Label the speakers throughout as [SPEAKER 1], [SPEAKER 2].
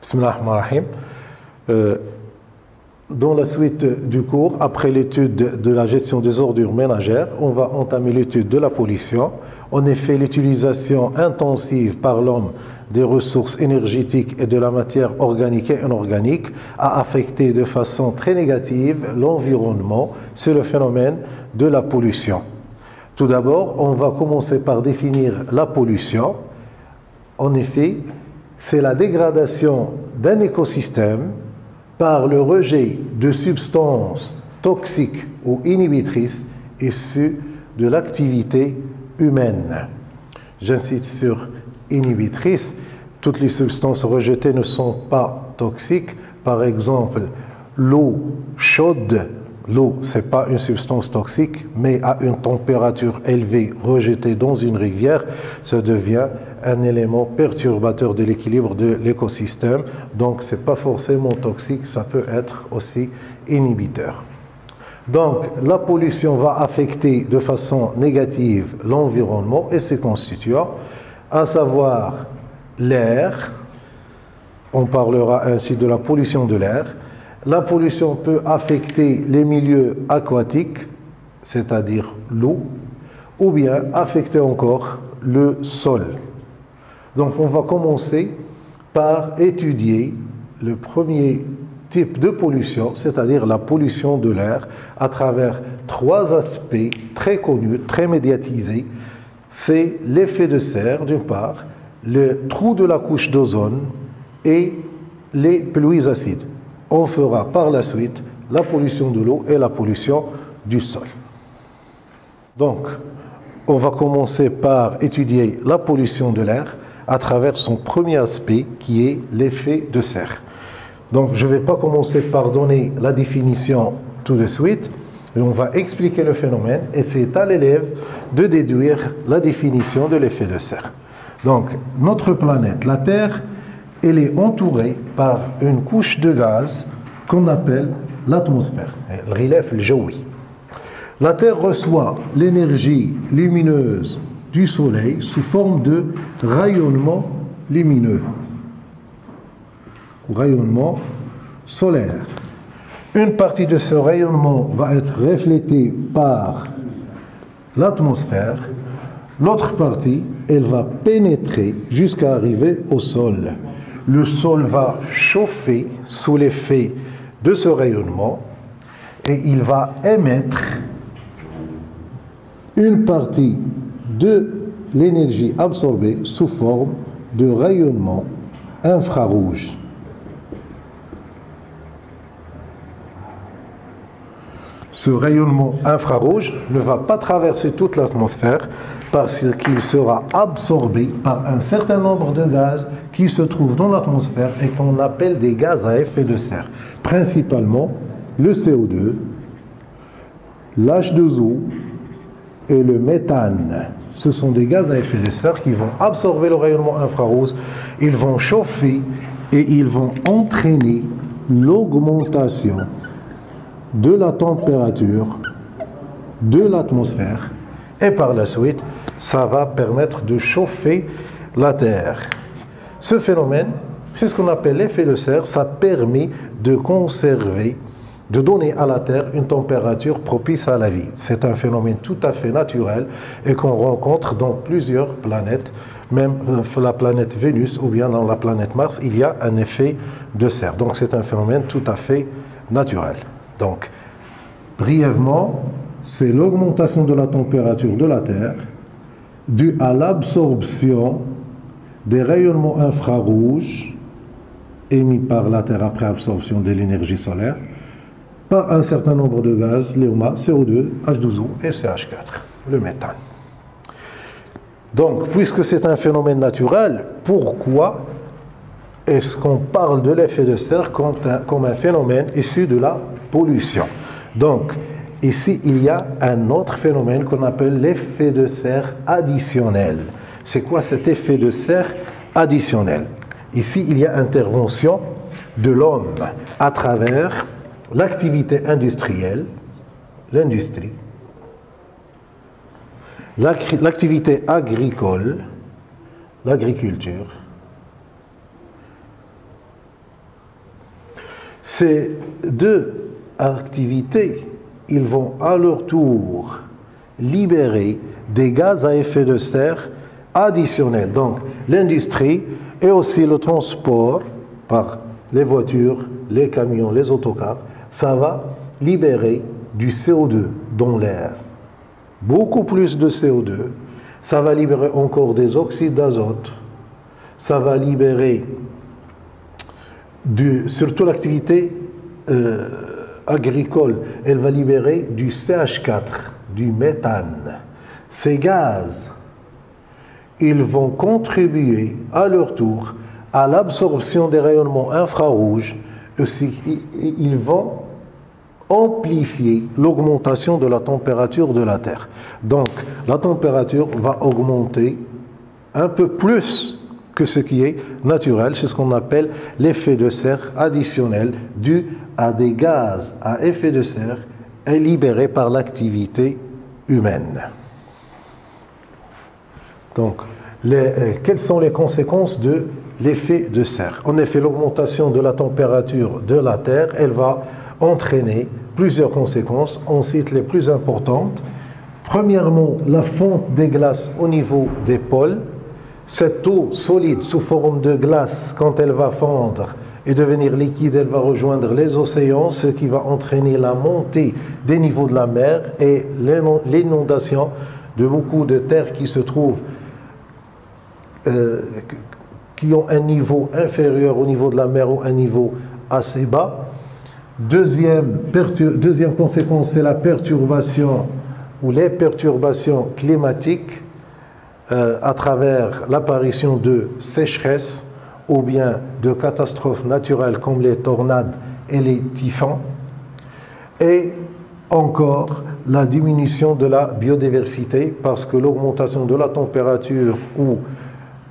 [SPEAKER 1] Bismillahirrahmanirrahim. Dans la suite du cours, après l'étude de la gestion des ordures ménagères, on va entamer l'étude de la pollution. En effet, l'utilisation intensive par l'homme des ressources énergétiques et de la matière organique et inorganique a affecté de façon très négative l'environnement. C'est le phénomène de la pollution. Tout d'abord, on va commencer par définir la pollution. En effet, c'est la dégradation d'un écosystème par le rejet de substances toxiques ou inhibitrices issues de l'activité humaine. J'insiste sur inhibitrices. Toutes les substances rejetées ne sont pas toxiques. Par exemple, l'eau chaude. L'eau, ce n'est pas une substance toxique, mais à une température élevée rejetée dans une rivière, ça devient un élément perturbateur de l'équilibre de l'écosystème. Donc, ce n'est pas forcément toxique, ça peut être aussi inhibiteur. Donc, la pollution va affecter de façon négative l'environnement et ses constituants, à savoir l'air. On parlera ainsi de la pollution de l'air. La pollution peut affecter les milieux aquatiques, c'est-à-dire l'eau, ou bien affecter encore le sol. Donc on va commencer par étudier le premier type de pollution, c'est-à-dire la pollution de l'air, à travers trois aspects très connus, très médiatisés. C'est l'effet de serre, d'une part, le trou de la couche d'ozone et les pluies acides. On fera par la suite la pollution de l'eau et la pollution du sol. Donc, on va commencer par étudier la pollution de l'air à travers son premier aspect qui est l'effet de serre. Donc, je ne vais pas commencer par donner la définition tout de suite. On va expliquer le phénomène et c'est à l'élève de déduire la définition de l'effet de serre. Donc, notre planète, la Terre, elle est entourée par une couche de gaz qu'on appelle l'atmosphère, le relief الجوي. La Terre reçoit l'énergie lumineuse du Soleil sous forme de rayonnement lumineux, ou rayonnement solaire. Une partie de ce rayonnement va être reflétée par l'atmosphère, l'autre partie, elle va pénétrer jusqu'à arriver au sol. Le sol va chauffer sous l'effet de ce rayonnement et il va émettre une partie de l'énergie absorbée sous forme de rayonnement infrarouge. Ce rayonnement infrarouge ne va pas traverser toute l'atmosphère parce qu'il sera absorbé par un certain nombre de gaz qui se trouvent dans l'atmosphère et qu'on appelle des gaz à effet de serre. Principalement le CO2, l'H2O et le méthane. Ce sont des gaz à effet de serre qui vont absorber le rayonnement infrarouge, ils vont chauffer et ils vont entraîner l'augmentation de la température de l'atmosphère et par la suite, ça va permettre de chauffer la Terre. Ce phénomène, c'est ce qu'on appelle l'effet de serre, ça permet de conserver, de donner à la Terre une température propice à la vie. C'est un phénomène tout à fait naturel et qu'on rencontre dans plusieurs planètes, même la planète Vénus ou bien dans la planète Mars, il y a un effet de serre. Donc c'est un phénomène tout à fait naturel. Donc, brièvement, c'est l'augmentation de la température de la Terre due à l'absorption des rayonnements infrarouges émis par la Terre après absorption de l'énergie solaire par un certain nombre de gaz, léoma, CO2, H2O et CH4, le méthane. Donc, puisque c'est un phénomène naturel, pourquoi est-ce qu'on parle de l'effet de serre comme un phénomène issu de la pollution? Donc, ici, il y a un autre phénomène qu'on appelle l'effet de serre additionnel. C'est quoi cet effet de serre additionnel? Ici, il y a intervention de l'homme à travers l'activité industrielle, l'industrie, l'activité agricole, l'agriculture, Ces deux activités, ils vont à leur tour libérer des gaz à effet de serre additionnels. Donc, l'industrie et aussi le transport par les voitures, les camions, les autocars, ça va libérer du CO2 dans l'air. Beaucoup plus de CO2. Ça va libérer encore des oxydes d'azote. Ça va libérer, surtout l'activité agricole, elle va libérer du CH4, du méthane. Ces gaz, ils vont contribuer à leur tour à l'absorption des rayonnements infrarouges. Aussi, ils vont amplifier l'augmentation de la température de la Terre. Donc, la température va augmenter un peu plus que ce qui est naturel. C'est ce qu'on appelle l'effet de serre additionnel dû à des gaz à effet de serre libérés par l'activité humaine. Donc, quelles sont les conséquences de l'effet de serre? En effet, l'augmentation de la température de la Terre, elle va entraîner plusieurs conséquences. On cite les plus importantes. Premièrement, la fonte des glaces au niveau des pôles. Cette eau solide sous forme de glace, quand elle va fondre et devenir liquide, elle va rejoindre les océans, ce qui va entraîner la montée des niveaux de la mer et l'inondation de beaucoup de terres qui se trouvent, qui ont un niveau inférieur au niveau de la mer ou un niveau assez bas. Deuxième conséquence, c'est la perturbation ou les perturbations climatiques à travers l'apparition de sécheresses ou bien de catastrophes naturelles comme les tornades et les typhons. Et encore la diminution de la biodiversité parce que l'augmentation de la température ou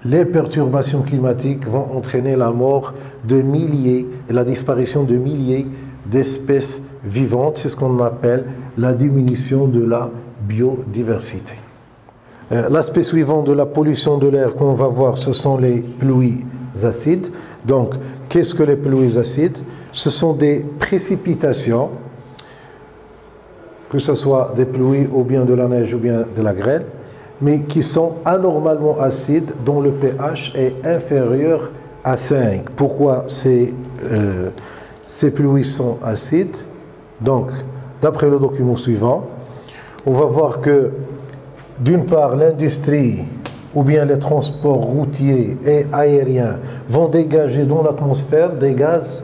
[SPEAKER 1] les perturbations climatiques vont entraîner la mort de milliers et la disparition de milliers d'espèces vivantes. C'est ce qu'on appelle la diminution de la biodiversité. L'aspect suivant de la pollution de l'air qu'on va voir, ce sont les pluies acides. Donc, qu'est-ce que les pluies acides? Ce sont des précipitations, que ce soit des pluies ou bien de la neige ou bien de la grêle, mais qui sont anormalement acides, dont le pH est inférieur à 5. Pourquoi ces pluies sont acides? Donc, d'après le document suivant, on va voir que d'une part, l'industrie ou bien les transports routiers et aériens vont dégager dans l'atmosphère des gaz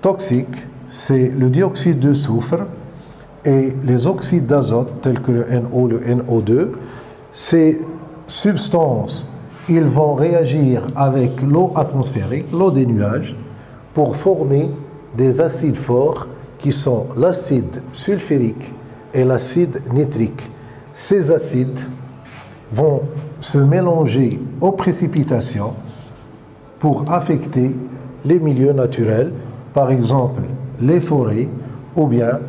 [SPEAKER 1] toxiques. C'est le dioxyde de soufre et les oxydes d'azote, tels que le NO, le NO2. Ces substances, ils vont réagir avec l'eau atmosphérique, l'eau des nuages, pour former des acides forts qui sont l'acide sulfurique et l'acide nitrique. Ces acides vont se mélanger aux précipitations pour affecter les milieux naturels, par exemple les forêts ou bien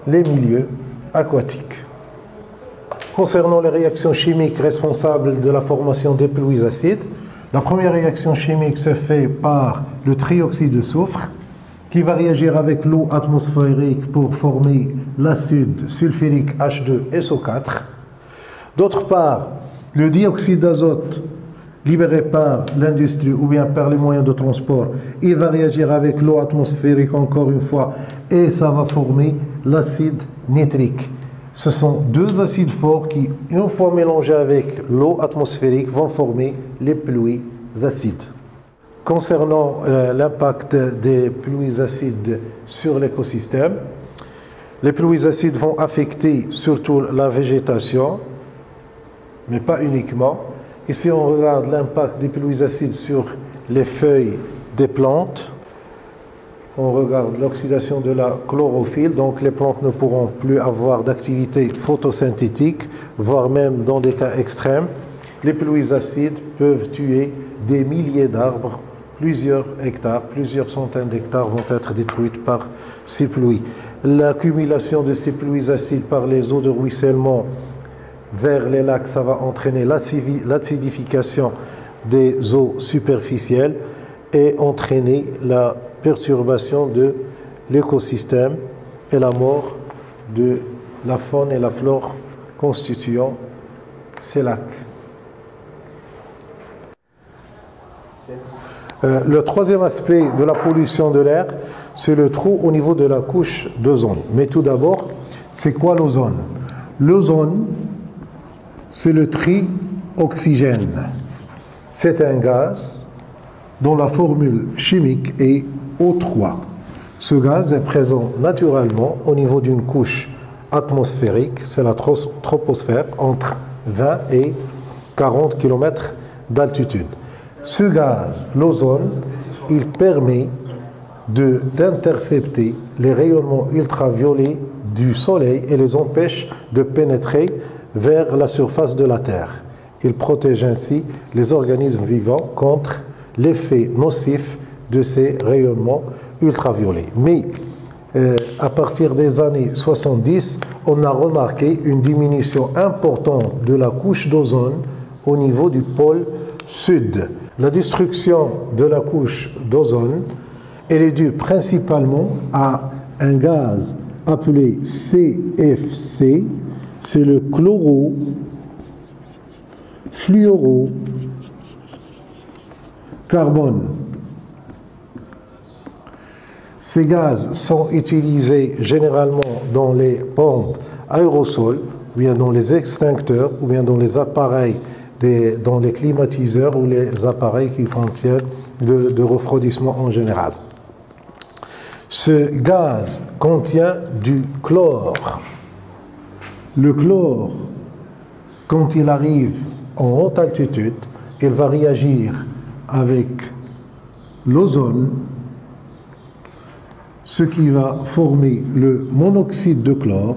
[SPEAKER 1] les milieux aquatiques. Concernant les réactions chimiques responsables de la formation des pluies acides, la première réaction chimique se fait par le trioxyde de soufre qui va réagir avec l'eau atmosphérique pour former l'acide sulfurique H2SO4. D'autre part, le dioxyde d'azote libéré par l'industrie ou bien par les moyens de transport, il va réagir avec l'eau atmosphérique encore une fois et ça va former l'acide nitrique. Ce sont deux acides forts qui, une fois mélangés avec l'eau atmosphérique, vont former les pluies acides. Concernant l'impact des pluies acides sur l'écosystème, les pluies acides vont affecter surtout la végétation, mais pas uniquement. Ici, on regarde l'impact des pluies acides sur les feuilles des plantes. On regarde l'oxydation de la chlorophylle, donc les plantes ne pourront plus avoir d'activité photosynthétique, voire même dans des cas extrêmes. Les pluies acides peuvent tuer des milliers d'arbres, plusieurs hectares, plusieurs centaines d'hectares vont être détruites par ces pluies. L'accumulation de ces pluies acides par les eaux de ruissellement vers les lacs, ça va entraîner l'acidification des eaux superficielles et entraîner la perturbation de l'écosystème et la mort de la faune et la flore constituant ces lacs. Le troisième aspect de la pollution de l'air, c'est le trou au niveau de la couche d'ozone. Mais tout d'abord, c'est quoi l'ozone? L'ozone, c'est le trioxygène. C'est un gaz dont la formule chimique est O3. Ce gaz est présent naturellement au niveau d'une couche atmosphérique, c'est la troposphère, entre 20 et 40 km d'altitude. Ce gaz, l'ozone, il permet d'intercepter les rayonnements ultraviolets du Soleil et les empêche de pénétrer vers la surface de la Terre. Il protège ainsi les organismes vivants contre l'effet nocif de ces rayonnements ultraviolets. Mais à partir des années 70, on a remarqué une diminution importante de la couche d'ozone au niveau du pôle sud. La destruction de la couche d'ozone, elle est due principalement à un gaz appelé CFC, c'est le chlorofluorocarbone. Ces gaz sont utilisés généralement dans les pompes aérosols, ou bien dans les extincteurs, ou bien dans les appareils, dans les climatiseurs ou les appareils qui contiennent de refroidissement en général. Ce gaz contient du chlore. Le chlore, quand il arrive en haute altitude, il va réagir avec l'ozone, ce qui va former le monoxyde de chlore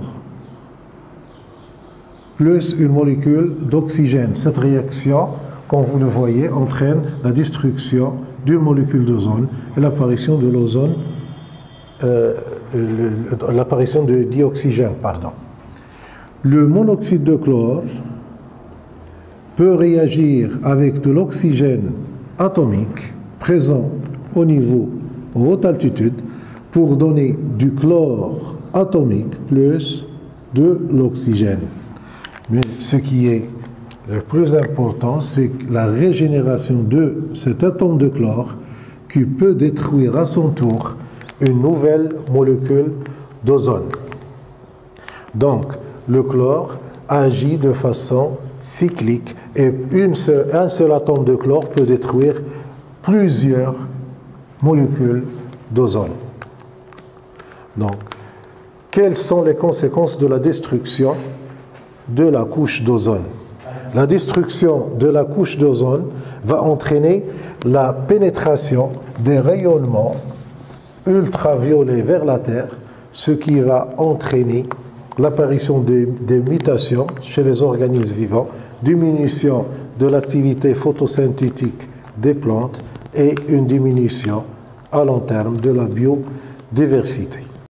[SPEAKER 1] plus une molécule d'oxygène. Cette réaction, comme vous le voyez, entraîne la destruction d'une molécule d'ozone et l'apparition de l'ozone, l'apparition de dioxygène, pardon. Le monoxyde de chlore peut réagir avec de l'oxygène atomique présent au niveau, en haute altitude, pour donner du chlore atomique plus de l'oxygène. Mais ce qui est le plus important, c'est la régénération de cet atome de chlore qui peut détruire à son tour une nouvelle molécule d'ozone. Donc, le chlore agit de façon cyclique et un seul atome de chlore peut détruire plusieurs molécules d'ozone. Donc, quelles sont les conséquences de la destruction de la couche d'ozone? La destruction de la couche d'ozone va entraîner la pénétration des rayonnements ultraviolets vers la Terre, ce qui va entraîner l'apparition des mutations chez les organismes vivants, diminution de l'activité photosynthétique des plantes et une diminution à long terme de la biodiversité.